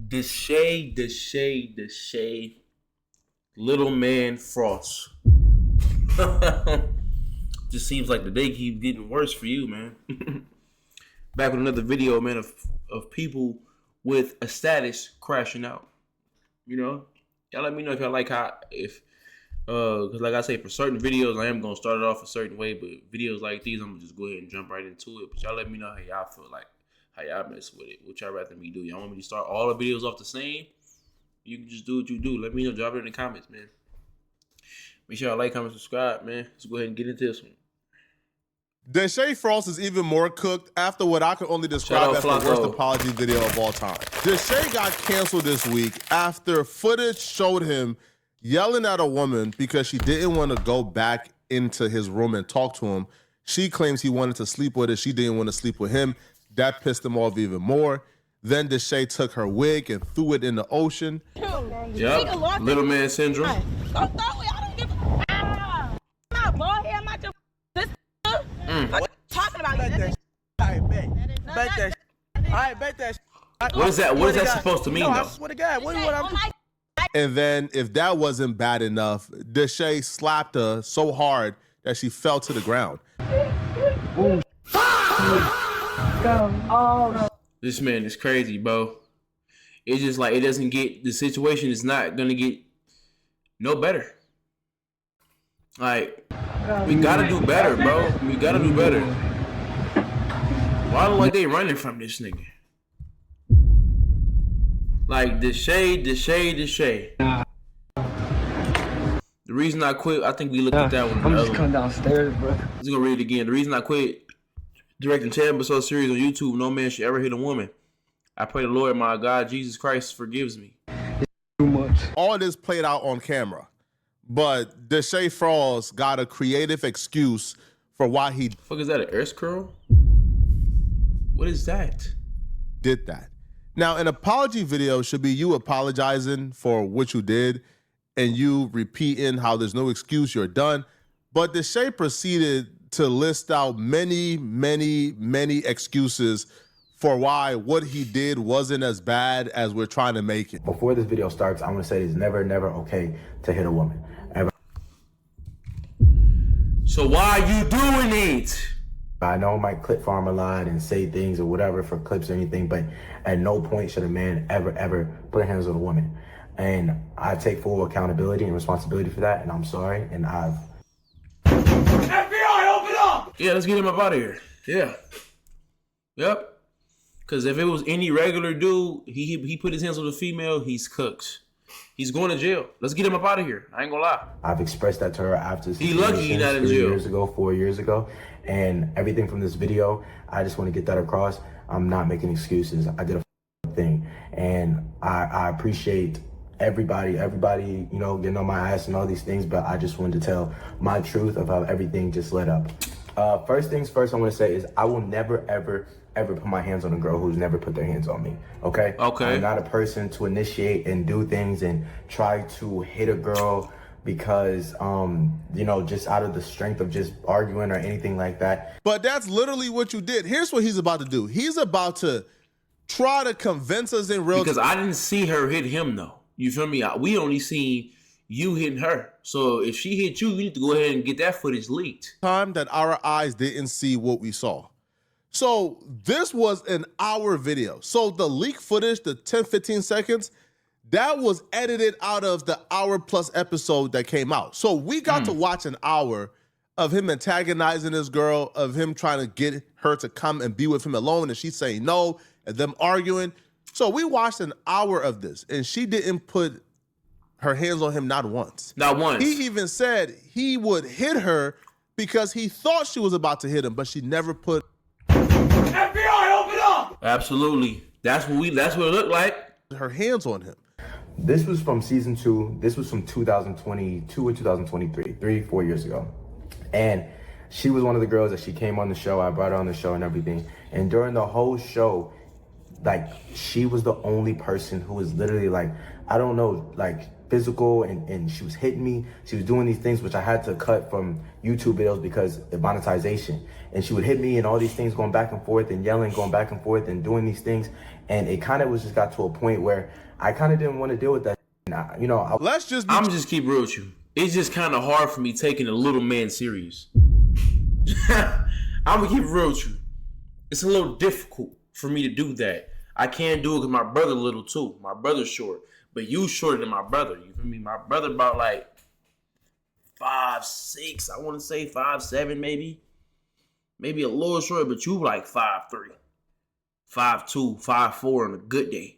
DESHAE, little man Frost. Just seems like the day keeps getting worse for you, man. Back with another video, man, of people with a status crashing out. You know, y'all let me know if y'all like because like I say, for certain videos, I am gonna start it off a certain way, but videos like these, I'm gonna just go ahead and jump right into it. But y'all let me know how y'all feel like, how y'all mess with it. What y'all rather me do? Y'all want me to start all the videos off the same? You can just do what you do. Let me know. Drop it in the comments, man. Make sure y'all like, comment, subscribe, man. Let's go ahead and get into this one. DESHAE Frost is even more cooked after what I can only describe as the worst apology video of all time. DESHAE got canceled this week after footage showed him yelling at a woman because she didn't want to go back into his room and talk to him. She claims he wanted to sleep with her. She didn't want to sleep with him. That pissed him off even more. Then DESHAE took her wig and threw it in the ocean. Yep, little man syndrome. Go throw it. I don't give a... I'm not bald head. I'm not your... What you talking about? Bet that. What is that? What is that supposed to mean, though? I swear to God. What I'm... And then, if that wasn't bad enough, DESHAE slapped her so hard that she fell to the ground. This man is crazy, bro. It's just like, it doesn't get, the situation is not gonna get no better. Like, we gotta do better, bro. We gotta do better. Why look like they running from this nigga? Like, DESHAE. The reason I quit, I think we looked at that one. I'm just coming downstairs, bro. Let's go read it again. The reason I quit directing 10-episode series on YouTube, no man should ever hit a woman. I pray the Lord, my God, Jesus Christ, forgives me. Too much. All this played out on camera, but DESHAE Frost got a creative excuse for why he fuck is that, an S curl? What is that? Did that. Now, an apology video should be you apologizing for what you did and you repeating how there's no excuse, you're done. But DESHAE proceeded to list out many excuses for why what he did wasn't as bad as we're trying to make it. Before this video starts, I want to say it's never okay to hit a woman. Ever. So why are you doing it? I know I might clip farm a lot and say things or whatever for clips or anything, but at no point should a man ever put hands on a woman. And I take full accountability and responsibility for that, and I'm sorry, and I've... FBI, open up! Yeah, let's get him up out of here. Yeah. Yep. Because if it was any regular dude, he put his hands on the female, he's cooked. He's going to jail. Let's get him up out of here. I ain't gonna lie. I've expressed that to her after he lucky he not in jail. 4 years ago, and everything from this video, I just want to get that across. I'm not making excuses. I did a thing, and I appreciate everybody, you know, getting on my ass and all these things, but I just wanted to tell my truth of how everything just led up. First things first, I want to say is I will never, ever put my hands on a girl who's never put their hands on me, okay? Okay. I'm not a person to initiate and do things and try to hit a girl because, you know, just out of the strength of just arguing or anything like that. But that's literally what you did. Here's what he's about to do. He's about to try to convince us in real... Because I didn't see her hit him, though. You feel me? We only seen you hitting her. So if she hit you, you need to go ahead and get that footage leaked. Time that our eyes didn't see what we saw. So this was an hour video. So the leak footage, the 10-15 seconds, that was edited out of the hour-plus episode that came out. So we got to watch an hour of him antagonizing this girl, of him trying to get her to come and be with him alone, and she's saying no, and them arguing. So we watched an hour of this, and she didn't put her hands on him not once. Not once. He even said he would hit her because he thought she was about to hit him, but she never put... FBI, open up! Absolutely. That's what it looked like. Her hands on him. This was from season 2. This was from 2022 and 2023, 4 years ago. And she was one of the girls that she came on the show. I brought her on the show and everything. And during the whole show, like she was the only person who was literally like, I don't know, like physical, and she was hitting me. She was doing these things which I had to cut from YouTube videos because of monetization. And she would hit me and all these things going back and forth and yelling, going back and forth and doing these things. And it kind of was just got to a point where I kind of didn't want to deal with that. And I'm just keep real with you. It's just kind of hard for me taking a little man serious. I'm gonna keep it real with you. It's a little difficult for me to do that. I can't do it because my brother little too. My brother's short, but you shorter than my brother. You feel me? My brother about like 5'6". I want to say 5'7", maybe a little shorter. But you like 5'3", 5'2", 5'4" on a good day.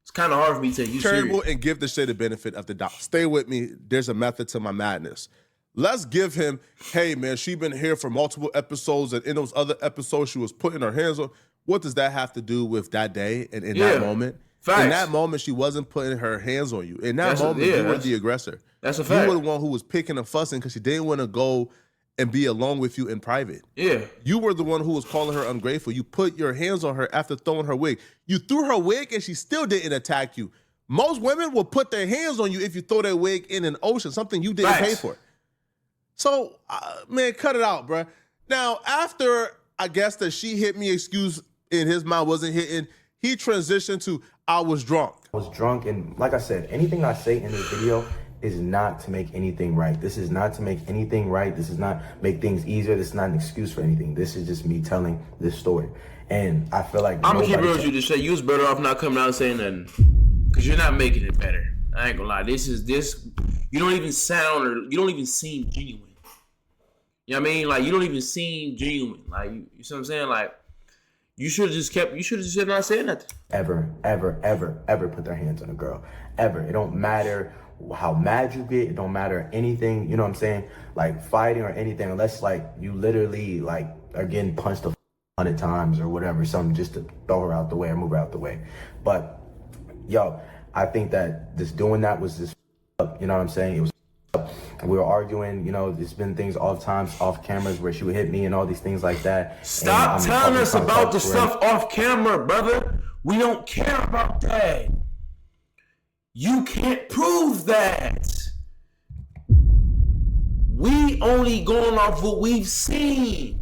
It's kind of hard for me to take you serious. And give DESHAE the benefit of the doubt. Stay with me. There's a method to my madness. Let's give him, hey, man, she been here for multiple episodes, and in those other episodes, she was putting her hands on. What does that have to do with that day and in that moment? Facts. In that moment, she wasn't putting her hands on you. In that moment, you were the aggressor. That's a fact. You were the one who was picking and fussing because she didn't want to go and be alone with you in private. Yeah. You were the one who was calling her ungrateful. You put your hands on her after throwing her wig. You threw her wig and she still didn't attack you. Most women will put their hands on you if you throw their wig in an ocean, something you didn't pay for. So, man, cut it out, bruh. Now, after, I guess, that she hit me, excuse in his mind wasn't hitting, he transitioned to, I was drunk. I was drunk, and like I said, anything I say in this video is not to make anything right. This is not to make anything right. This is not make things easier. This is not an excuse for anything. This is just me telling this story. And I feel like I'm gonna keep real with you to say you was better off not coming out and saying nothing, because you're not making it better. I ain't gonna lie. You don't even sound, or you don't even seem genuine. You know what I mean? Like, you don't even seem genuine. Like, you see what I'm saying? Like, you should have just not said nothing. Ever put their hands on a girl. Ever. It don't matter how mad you get. It don't matter anything. You know what I'm saying? Like, fighting or anything, unless, like, you literally, like, are getting punched 100 times or whatever, something just to throw her out the way or move her out the way. But, yo, I think that just doing that was just, you know what I'm saying? It was. We were arguing, you know, there's been things off cameras where she would hit me and all these things like that. Stop telling us about the stuff off camera, brother. We don't care about that. You can't prove that. We only going off what we've seen.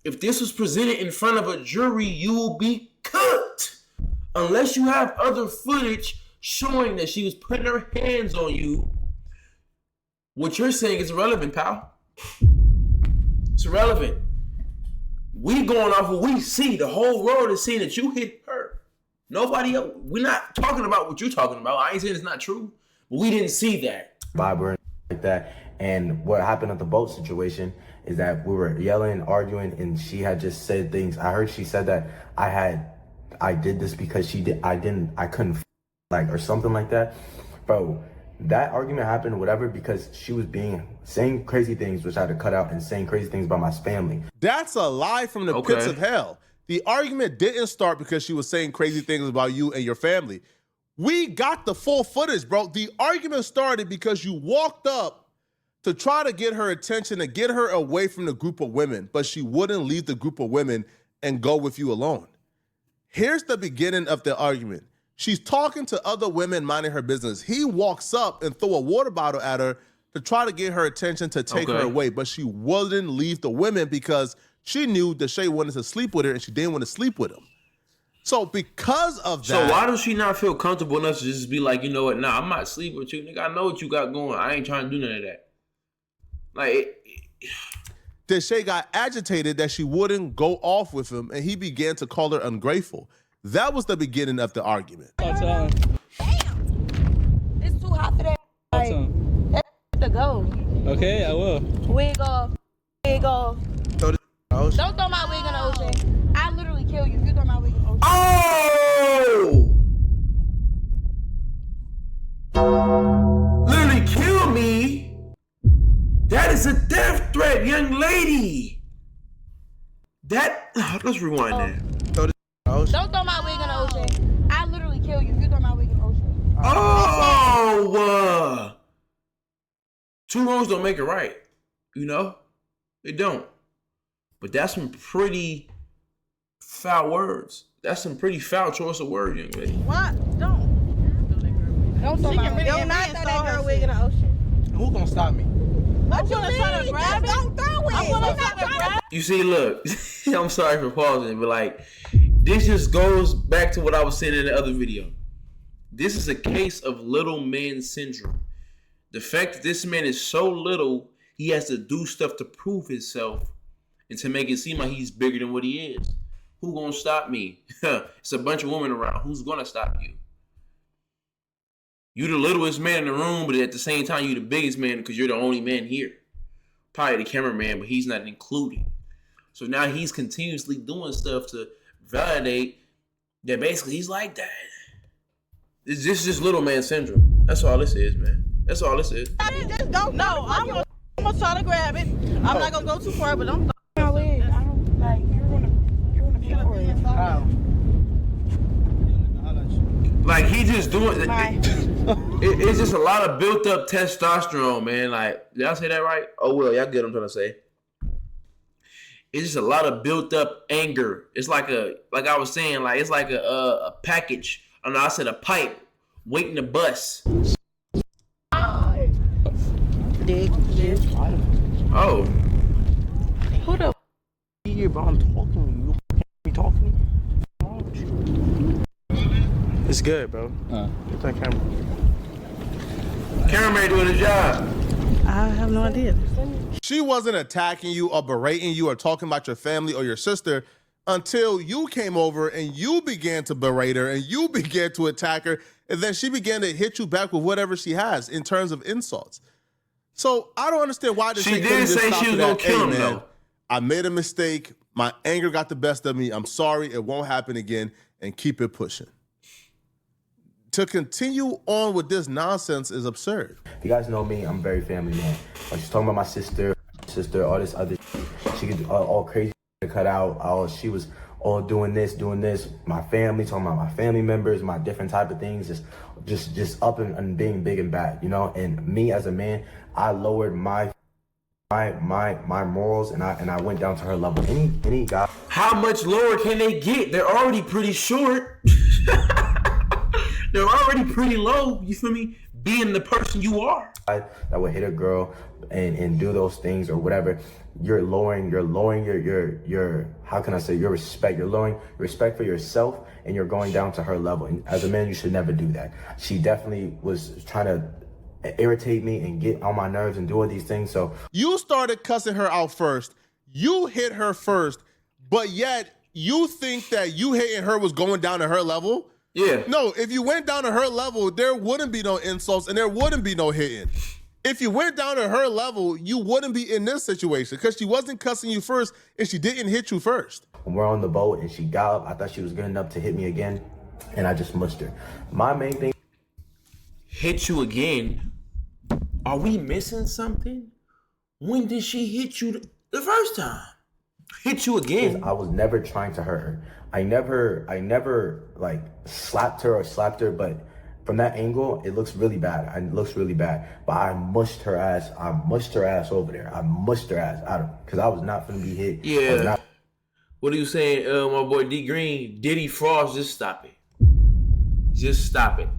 If this was presented in front of a jury, you will be cooked. Unless you have other footage showing that she was putting her hands on you. What you're saying is irrelevant, pal. It's irrelevant. We going off what we see. The whole world is seeing that you hit her. Nobody else. We're not talking about what you're talking about. I ain't saying it's not true, but we didn't see that. Vibrant like that. And what happened at the boat situation is that we were yelling, arguing, and she had just said things. I heard she said that I did this because I couldn't like, or something like that. Bro. That argument happened, whatever, because she was saying crazy things, which I had to cut out, and saying crazy things about my family. That's a lie from the pits of hell. The argument didn't start because she was saying crazy things about you and your family. We got the full footage, bro. The argument started because you walked up to try to get her attention and get her away from the group of women, but she wouldn't leave the group of women and go with you alone. Here's the beginning of the argument. She's talking to other women minding her business. He walks up and throw a water bottle at her to try to get her attention to take her away, but she wouldn't leave the women because she knew DESHAE wanted to sleep with her and she didn't want to sleep with him. So because of that... So why does she not feel comfortable enough to just be like, you know what, nah, I'm not sleeping with you, nigga. I know what you got going. I ain't trying to do none of that. Like... DESHAE got agitated that she wouldn't go off with him and he began to call her ungrateful. That was the beginning of the argument. Damn. It's too hot for that. Like, that's to go. Okay, I will. Wig off. Wig off. Don't throw my wig in the ocean. I literally kill you if you throw my wig in the ocean. Oh! Literally kill me? That is a death threat, young lady. Let's rewind that. Don't throw my wig in the ocean. I literally kill you if you throw my wig in the ocean. Oh! Two wrongs don't make it right. You know? They don't. But that's some pretty Foul words. That's some pretty foul choice of word, young lady. What? Don't throw She can really don't not throw reinstall that girl her wig in the ocean. Who gonna stop me? What you gonna mean? try to grab Just it? don't throw it. I'm gonna We try not to trying grab You see, look, I'm sorry for pausing, but like, this just goes back to what I was saying in the other video. This is a case of little man syndrome. The fact that this man is so little, he has to do stuff to prove himself and to make it seem like he's bigger than what he is. Who gonna stop me? It's a bunch of women around. Who's gonna stop you? You the littlest man in the room, but at the same time, you the biggest man because you're the only man here. Probably the cameraman, but he's not included. So now he's continuously doing stuff to validate that basically he's like that. It's just little man syndrome. That's all this is, man. That's all this is. Just don't. No, I'm gonna try to grab it. I'm not gonna go too far, but don't. my wig. I don't like. You're gonna pay for it. How? Like he just doing. Bye. It's just a lot of built up testosterone, man. Like, did I say that right? Oh well, y'all get what I'm trying to say. It's just a lot of built up anger. It's like I was saying, like it's like a package. Oh no, I said a pipe waiting to bust. Dick. Oh, Who the here, bro? I'm talking. You can't be talking. It's good, bro. Get that camera. cameraman doing the job. I have no idea. She wasn't attacking you or berating you or talking about your family or your sister until you came over and you began to berate her and you began to attack her, and then she began to hit you back with whatever she has in terms of insults. So I don't understand why this She chick did couldn't just say stop she was to gonna that, kill "Hey, him, man, though." I made a mistake. My anger got the best of me. I'm sorry. It won't happen again," and keep it pushing. To continue on with this nonsense is absurd. If you guys know me, I'm a very family man. Like she's talking about my sister, all this other shit. She could all crazy to cut out. Oh, she was all doing this. My family, talking about my family members, my different type of things, just up and being big and bad, you know. And me as a man, I lowered my morals and I went down to her level. Any guy. How much lower can they get? They're already pretty short. They're already pretty low. You feel me? Being the person you are. That would hit a girl and do those things or whatever, you're lowering your how can I say, your respect. You're lowering your respect for yourself and you're going down to her level. And as a man, you should never do that. She definitely was trying to irritate me and get on my nerves and do all these things. So You started cussing her out first. You hit her first, but yet you think that you hitting her was going down to her level? Yeah. No, if you went down to her level, there wouldn't be no insults and there wouldn't be no hitting. If you went down to her level, you wouldn't be in this situation because she wasn't cussing you first and she didn't hit you first. when we're on the boat and she got up, I thought she was good enough to hit me again, and I just mushed her. My main thing. Hit you again? Are we missing something? When did she hit you the first time? Hit you again? I was never trying to hurt her. I never like slapped her, but from that angle, it looks really bad. It looks really bad. But I mushed her ass. I mushed her ass over there. I mushed her ass out of, because I was not gonna be hit. Yeah. What are you saying, my boy D Green? Diddy Frost, just stop it. Just stop it.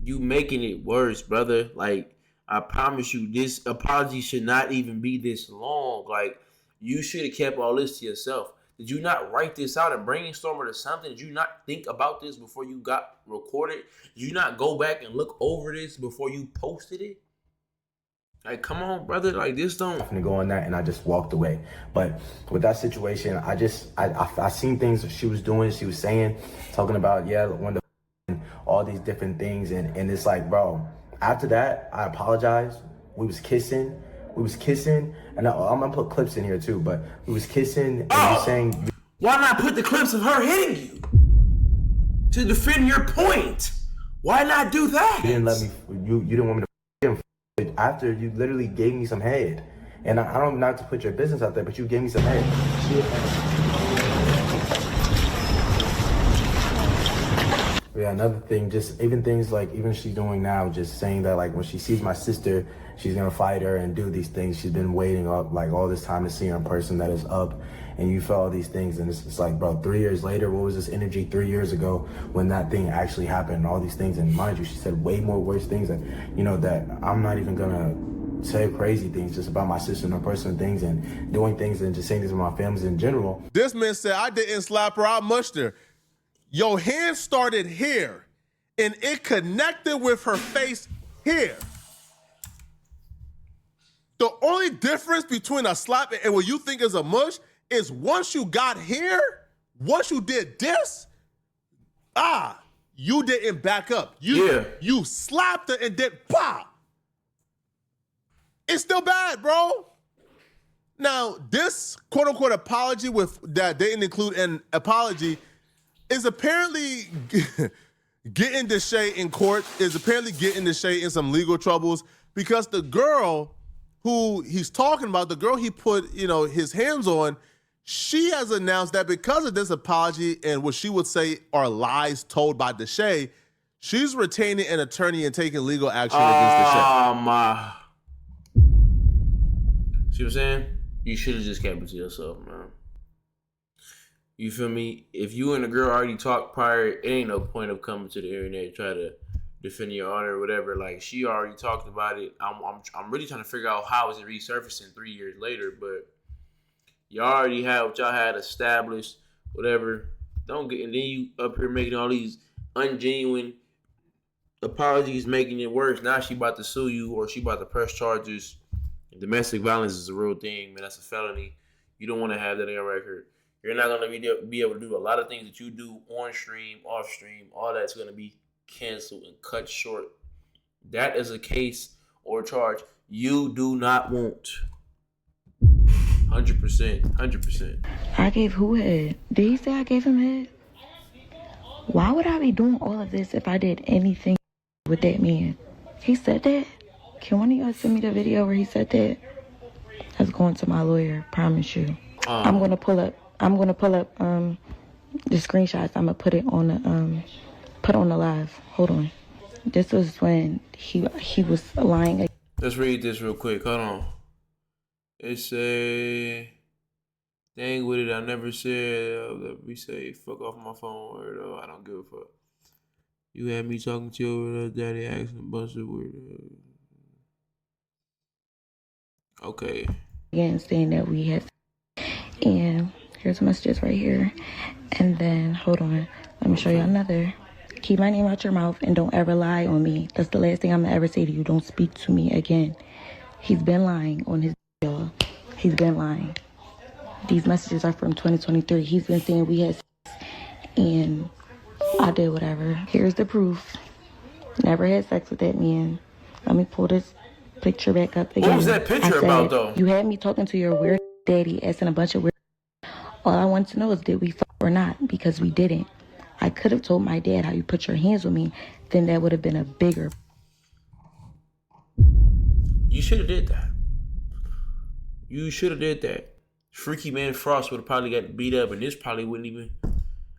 You making it worse, brother. Like, I promise you, this apology should not even be this long. Like, you should have kept all this to yourself. Did you not write this out and brainstorm it or something? Did you not think about this before you got recorded? Did you not go back and look over this before you posted it? Like, come on, brother. Like, this don't. I'm gonna go on that, and I just walked away. But with that situation, I seen things she was doing. She was saying, talking about, yeah, when the all these different things, and it's like, bro. After that, I apologized. We was kissing, and I'm gonna put clips in here too. But we was kissing, and you saying, why not put the clips of her hitting you to defend your point? Why not do that? you didn't let me. You didn't want me to. After you literally gave me some head, and I don't not to put your business out there, but you gave me some head. Yeah, another thing, just even things like even she's doing now, just saying that like when she sees my sister, she's gonna fight her and do these things. She's been waiting up like all this time to see her in person that is up, and you feel all these things, and it's like, bro, 3 years later, what was this energy 3 years ago when that thing actually happened? All these things, and mind you, she said way more worse things that that I'm not even gonna say crazy things just about my sister and her personal things and doing things and just saying things about my families in general. This man said, I didn't slap her, I mushed her. Your hand started here, and it connected with her face here. The only difference between a slap and what you think is a mush is once you got here, once you did this, you didn't back up. You slapped her and then pop. It's still bad, bro. Now, this quote-unquote apology that didn't include an apology is apparently getting DESHAE in court, is apparently getting DESHAE in some legal troubles because the girl who he's talking about, the girl he put, his hands on, she has announced that because of this apology and what she would say are lies told by DESHAE, she's retaining an attorney and taking legal action against DESHAE. Oh, my. See what I'm saying? You should have just kept it to yourself, man. You feel me? If you and the girl already talked prior, it ain't no point of coming to the internet and try to defend your honor or whatever. Like, she already talked about it. I'm really trying to figure out how is it resurfacing 3 years later, but you already had what y'all had established, whatever. Don't get, and then you up here making all these ungenuine apologies, making it worse. Now she about to sue you or she about to press charges. Domestic violence is a real thing, man. That's a felony. You don't want to have that on your record. You're not going to be able to do a lot of things that you do on stream, off stream. All that's going to be canceled and cut short. That is a case or charge you do not want. 100%. 100%. I gave who head? Did he say I gave him head? Why would I be doing all of this if I did anything with that man? He said that? Can one of y'all send me the video where he said that? That's going to my lawyer, promise you. I'm gonna pull up the screenshots. I'm gonna put it on the live. Hold on. This was when he was lying. Let's read this real quick. Hold on. It say, dang with it, I never said that we say fuck off my phone word. I don't give a fuck. You had me talking to your daddy asking a bunch of weird. Okay. Again, saying that we had, and here's messages right here. And then, hold on, let me show you another. Keep my name out your mouth and don't ever lie on me. That's the last thing I'm gonna ever say to you. Don't speak to me again. He's been lying on his y'all. He's been lying. These messages are from 2023. He's been saying we had sex and I did whatever. Here's the proof. Never had sex with that man. Let me pull this picture back up again. What was that picture about, though? You had me talking to your weird daddy, asking a bunch of weird. All I want to know is did we fuck or not? Because we didn't. I could have told my dad how you put your hands on me. Then that would have been a bigger. You should have did that. You should have did that. Freaky Man Frost would have probably got beat up, and this probably wouldn't even.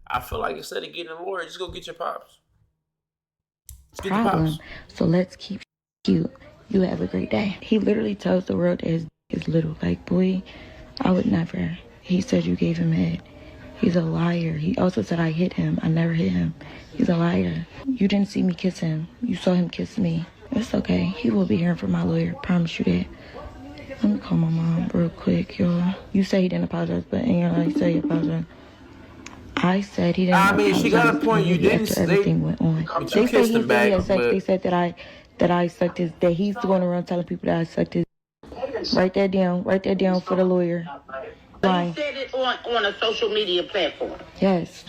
I feel like instead of getting a lawyer, just go get your pops. Just get your pops. So let's keep cute. You have a great day. He literally tells the world that his is little. Like, boy, I would never. He said you gave him head. He's a liar. He also said I hit him. I never hit him. He's a liar. You didn't see me kiss him. You saw him kiss me. It's okay. He will be hearing from my lawyer. Promise you that. Let me call my mom real quick, y'all. You say he didn't apologize, but in your life, you say he apologized. I said he didn't apologize. She got a point. You didn't say. Everything went on. But you kissed him back. They said that I sucked his, that he's going around telling people that I sucked his. Write that down for the lawyer. You said it on a social media platform. Yes.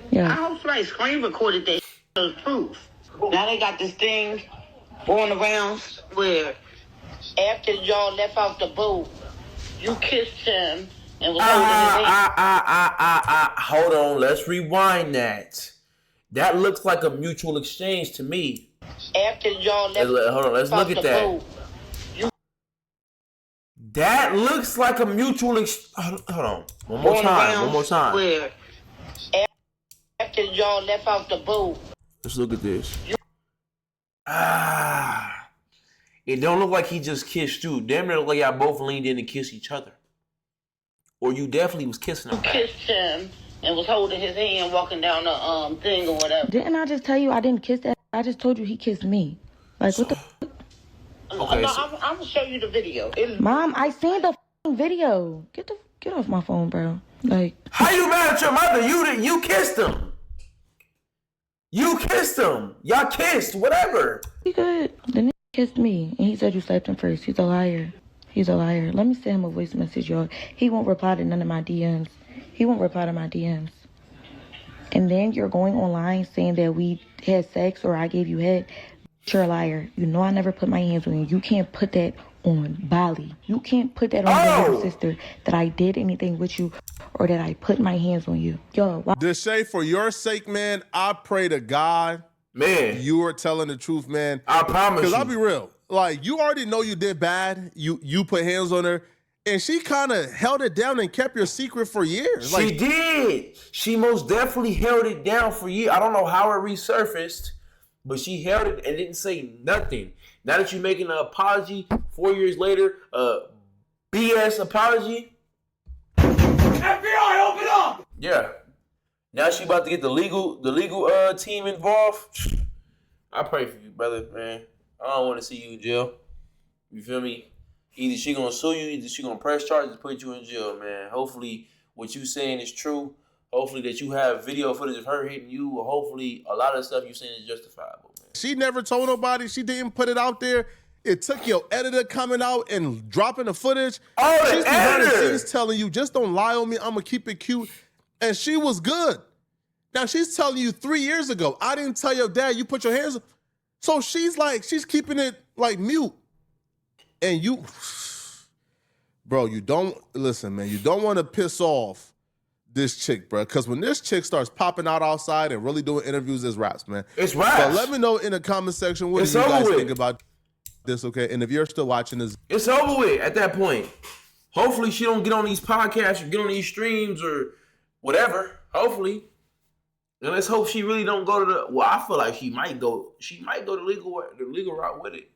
Yeah. I hope somebody screen recorded that as proof. Now they got this thing going around where after y'all left out the boat, you kissed him and was holding his hand. Hold on, let's rewind that. That looks like a mutual exchange to me. After y'all left hold on, let's look at that. boat, That looks like a mutual exchange. Hold on. One more time. where after y'all left out the boat. Let's look at this. It don't look like he just kissed you. Damn near look like y'all both leaned in and kissed each other. Or you definitely was kissing him. You kissed him and was holding his hand walking down the thing or whatever. Didn't I just tell you I didn't kiss that? I just told you he kissed me. Like, what the Okay, no, so- I'm gonna show you the video. Mom, I seen the video. Get off my phone, bro. Like, how you mad at your mother? You kissed him. You kissed him. Y'all kissed, whatever. he good. The nigga kissed me, and he said you slapped him first. He's a liar. He's a liar. Let me send him a voice message, y'all. He won't reply to none of my DMs. He won't reply to my DMs. And then you're going online saying that we had sex or I gave you head. You're a liar. You know I never put my hands on you. You can't put that on Bali. You can't put that on your little sister that I did anything with you or that I put my hands on you. Yo, why? DESHAE, for your sake, man, I pray to God, Man, you are telling the truth, man. I promise Because you. I'll be real. Like, you already know you did bad. You put hands on her. And she kind of held it down and kept your secret for years. She did. She most definitely held it down for years. I don't know how it resurfaced, but she held it and didn't say nothing. Now that you're making an apology 4 years later, BS apology. FBI, open up! Yeah. Now she about to get the legal team involved. I pray for you, brother, man. I don't want to see you in jail. You feel me? Either she gonna sue you, either she gonna press charges and put you in jail, man. Hopefully what you saying is true. Hopefully that you have video footage of her hitting you, or hopefully a lot of the stuff you saying is justifiable, man. She never told nobody. She didn't put it out there. It took your editor coming out and dropping the footage. Oh, she's the behind the editor! scenes telling you, just don't lie on me. I'm gonna keep it cute. And she was good. Now she's telling you 3 years ago, I didn't tell your dad you put your hands up. So she's keeping it like mute. And you, bro, you don't, listen, man, you don't want to piss off this chick, bro. Because when this chick starts popping out outside and really doing interviews, it's raps, man. It's raps. So let me know in the comment section, what do you guys think about this, okay? And if you're still watching this. It's over with at that point. Hopefully she don't get on these podcasts or get on these streams or whatever. Hopefully. And let's hope she really don't go to the, well, I feel like she might go the legal route with it.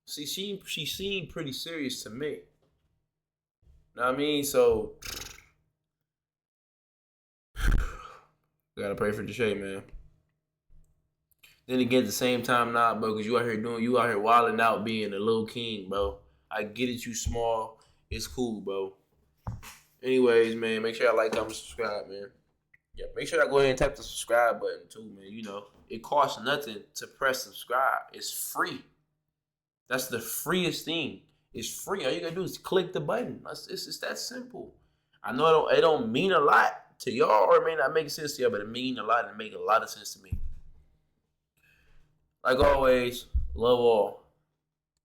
See, she seemed pretty serious to me. Know what I mean? So, gotta pray for DESHAE, man. Then again, at the same time, nah, bro, because you out here wilding out being a little king, bro. I get it, you small. It's cool, bro. Anyways, man, make sure y'all like, comment, subscribe, man. Yeah, make sure y'all go ahead and tap the subscribe button, too, man. You know, it costs nothing to press subscribe. It's free. That's the freest thing. It's free. All you gotta do is click the button. It's that simple. I know it don't mean a lot to y'all, or it may not make sense to y'all, but it mean a lot and make a lot of sense to me. Like always, love all.